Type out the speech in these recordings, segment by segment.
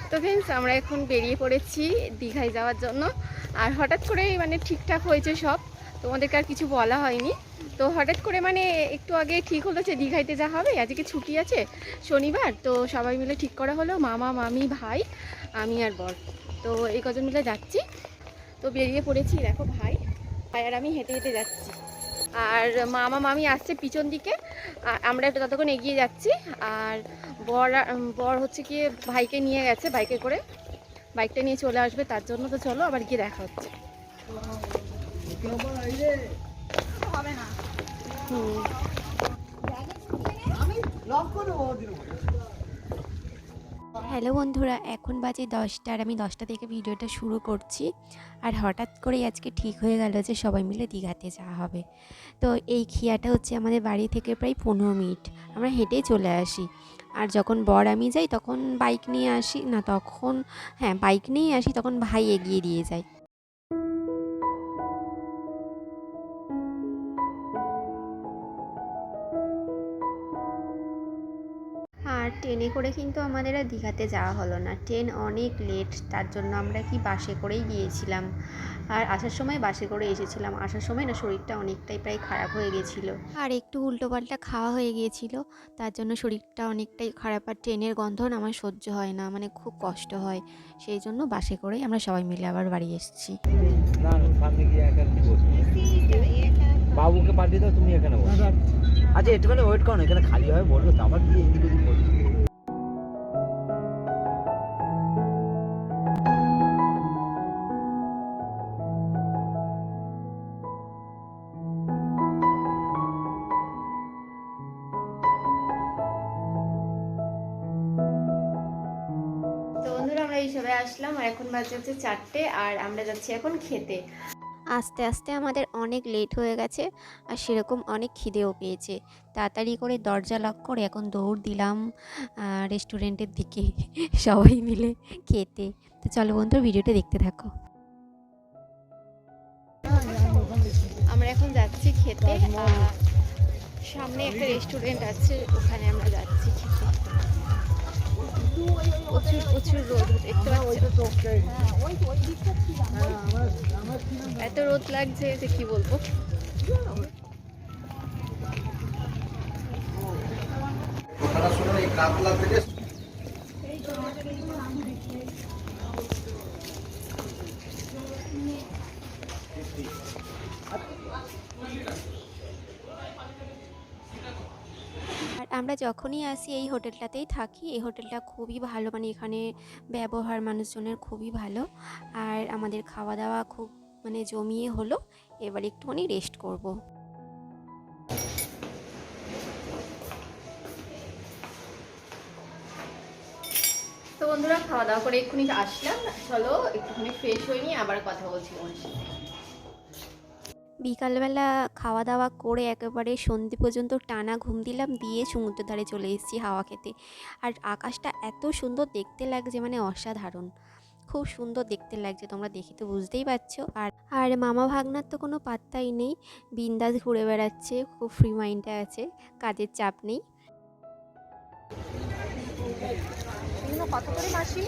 তো ফ্রেন্ডস, আমরা এখন বেরিয়ে পড়েছি দীঘায় যাওয়ার জন্য। আর হঠাৎ করে মানে ঠিকঠাক হয়েছে সব, তোমাদেরকে আর কিছু বলা হয়নি। তো হঠাৎ করে মানে একটু আগে ঠিক হলো যে দীঘাইতে যা হবে, আজকে ছুটি আছে শনিবার, তো সবাই মিলে ঠিক করা হলো, মামা মামি ভাই আমি আর বর, তো এই কজন মিলে যাচ্ছি। তো বেরিয়ে পড়েছি, দেখো ভাই আর আমি হেঁটে হেঁটে যাচ্ছি, আর মামা মামি আসছে পিছন দিকে, আমরা একটু ততক্ষণ এগিয়ে যাচ্ছি। আর বর হচ্ছে গিয়ে ভাইকে নিয়ে গেছে বাইকে করে, বাইকটা নিয়ে চলে আসবে, তার জন্য তো চলো আবার গিয়ে দেখা হচ্ছে। হ্যালো বন্ধুরা, এখন বাজে 10টা আর আমি 10টা থেকে ভিডিওটা শুরু করছি। আর হঠাৎ করেই আজকে ঠিক হয়ে গেল যে সবাই মিলে দীঘাতে যাওয়া হবে। তো এই খিয়াটা হচ্ছে আমাদের বাড়ি থেকে প্রায় 15 মিনিট, আমরা হেঁটেই চলে আসি। আর যখন বর আমি যাই তখন বাইক নিয়ে আসি না, তখন হ্যাঁ বাইক নিয়েই আসি, তখন ভাই এগিয়ে দিয়ে যায়। আর ট্রেনে করে কিন্তু আমাদের আর দীঘাতে যাওয়া হলো না, ট্রেন অনেক লেট, তার জন্য আমরা কি বাসে করেই গিয়েছিলাম। আর আসার সময় বাসে করে এসেছিলাম, আসার সময় না শরীরটা অনেকটাই প্রায় খারাপ হয়ে গেছিলো, আর একটু উল্টোপাল্টা খাওয়া হয়ে গিয়েছিল, তার জন্য শরীরটা অনেকটাই খারাপ। আর ট্রেনের গন্ধ না আমার সহ্য হয় না, মানে খুব কষ্ট হয়, সেই জন্য বাসে করেই আমরা সবাই মিলে আবার বাড়ি এসেছি। বাবুকে পাঠিয়ে দাও, তুমি এখানে বসো। আচ্ছা একটুখানি ওয়েট করো, এখানে খালি হয় বলবো তো, আবার কি এদিক ওদিক বলছো। তো বন্ধুরা, আমরা এই সবাই আসলাম আর এখন বাজে হচ্ছে 4টে, আর আমরা যাচ্ছি এখন খেতে। আস্তে আস্তে আমাদের অনেক লেট হয়ে গেছে, আর সেরকম অনেক খিদেও পেয়েছে, তাড়াতাড়ি করে দরজা লক করে এখন দৌড় দিলাম রেস্টুরেন্টের দিকে সবাই মিলে খেতে। তো চলো বন্ধু, ভিডিওটা দেখতে থাকো। আমরা এখন যাচ্ছি খেতে, সামনে একটা রেস্টুরেন্ট আছে, ওখানে আমরা যাচ্ছি খেতে। প্রচুর প্রচুর রোদ দেখতে পাচ্ছি, এত রোদ লাগছে যে কি বলবো। আর আমরা যখনই আসি এই হোটেলটাতেই থাকি, এই হোটেলটা খুবই ভালো, মানে এখানে ব্যবহার মানুষজনের খুবই ভালো। আর আমাদের খাওয়া দাওয়া খুব মানে জমিয়ে হলো, এবার একটুখানি রেস্ট করব। তো বন্ধুরা, খাওয়া দাওয়া করে এক্ষুনি আসলাম, চলো একটুখানি ফ্রেশ হয়ে নিয়ে আবার কথা বলছি তোমার সাথে। বিকালবেলা খাওয়া দাওয়া করে একেবারে সন্ধে পর্যন্ত টানা ঘুম দিলাম, দিয়ে সমুদ্র ধারে চলে এসেছি হাওয়া খেতে। আর আকাশটা এত সুন্দর দেখতে লাগছে, মানে অসাধারণ, খুব সুন্দর দেখতে লাগছে, তোমরা দেখে তো বুঝতেই পারছো। আর আর মামা ভাগনার তো কোনো পাত্তাই নেই, বিন্দাস ঘুরে বেড়াচ্ছে, খুব ফ্রি মাইন্ডে আছে, কাজের চাপ নেই। কত করে মাসি?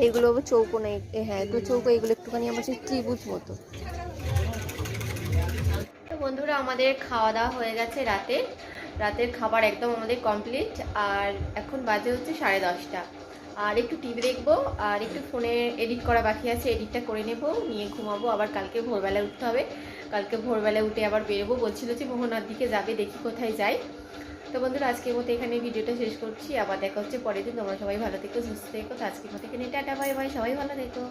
এইগুলো চৌকো নেই, হ্যাঁ তো চৌকো, এগুলো একটুখানি আমার ত্রিভুজ মতো। তো বন্ধুরা, আমাদের খাওয়া দাওয়া হয়ে গেছে, রাতের খাবার একদম আমাদের কমপ্লিট। আর এখন বাজে হচ্ছে 10:30, আর একটু টিভি দেখবো, আর একটু ফোনে এডিট করা বাকি আছে, এডিটটা করে নেব, নিয়ে ঘুমাবো। আবার কালকে ভোরবেলায় উঠতে হবে, কালকে ভোরবেলায় উঠে আবার বেরোবো, বলছিল যে মোহনার দিকে যাবে, দেখি কোথায় যাই। তো বন্ধুরা, আজকের মতো এখানে ভিডিওটা শেষ করছি, আবার দেখা হচ্ছে পরের দিন। তোমরা সবাই ভালো থেকো, সুস্থ থেকো। তো আজকের মতো এখানে টাটা, বাই বাই, সবাই ভালো থেকো।